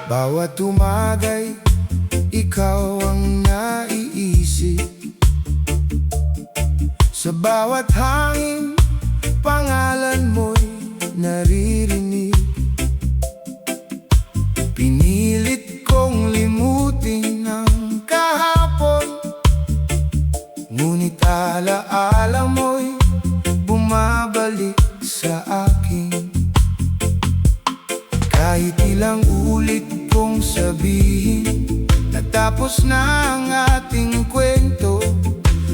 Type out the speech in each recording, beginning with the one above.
Bawat umaga'y ikaw ang naiisip. Sa bawat hangin, pangalan mo'y naririnig. Pinilit kong limutin ang kahapon, ngunit alaala mo'y bumabalik sa akin. Kahit ilang ulit kong sabihin, natapos na ang ating kwento,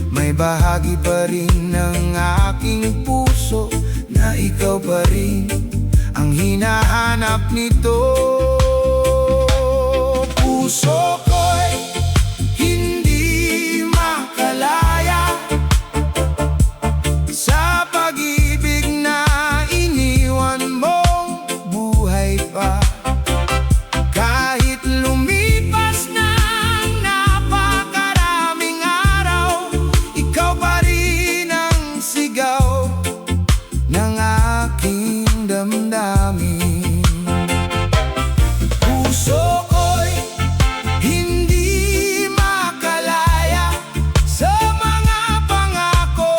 may bahagi pa rin ng aking puso na ikaw pa rin ang hinahanap nito. Puso ko'y hindi makalaya sa pag-ibig na iniwan mong buhay pa. Kahit lumipas na ang napakaraming araw, ikaw pa rin ang sigaw ng aking damdamin. Puso ko'y hindi makalaya sa mga pangako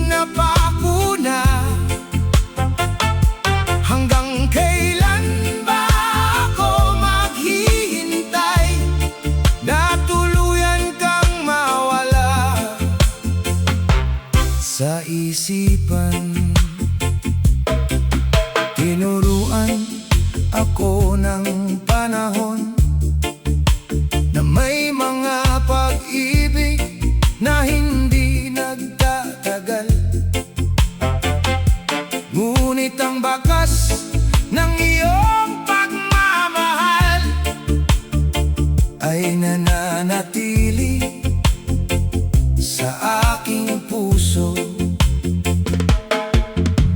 na pako na. Hanggang kailan ba ako maghihintay na tuluyan kang mawala sa isipan? Tinuruan ako ng panahon na may mga pag-ibig na hindi nagtatagal, ngunit ang bakas ng iyong pagmamahal ay nananatili sa aking puso.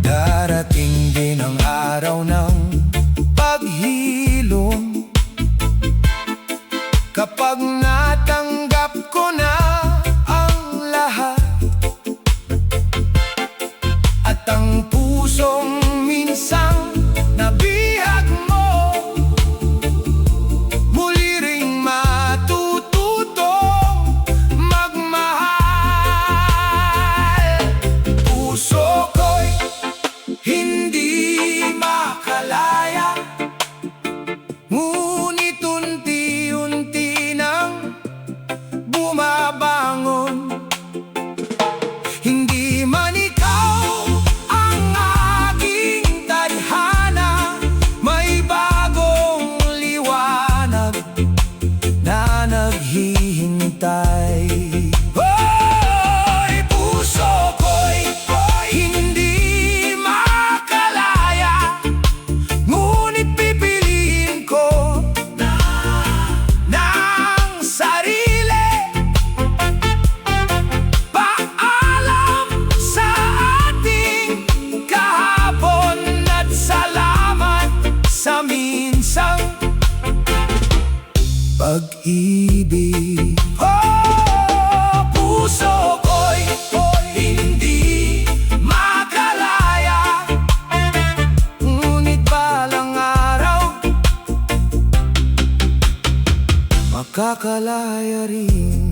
Darating din ang araw ng paghilom, kapag natanggap ko na ang lahat, at ang pusong minsang nabihag mo muli ring matututong magmahal. Puso ko'y hindi makalaya, ngunit unti-unti nang bumabangon. Hindi man ikaw ang aking tadhana, may bagong liwanag na naghihintay. Hoy, puso ko'y hindi makalaya, ngunit pipiliin ko ng sarili. Paalam sa ating kahapon at salamat sa minsang pag-ibig. Oh, puso ko'y hindi makalaya, ngunit balang araw makakalaya rin.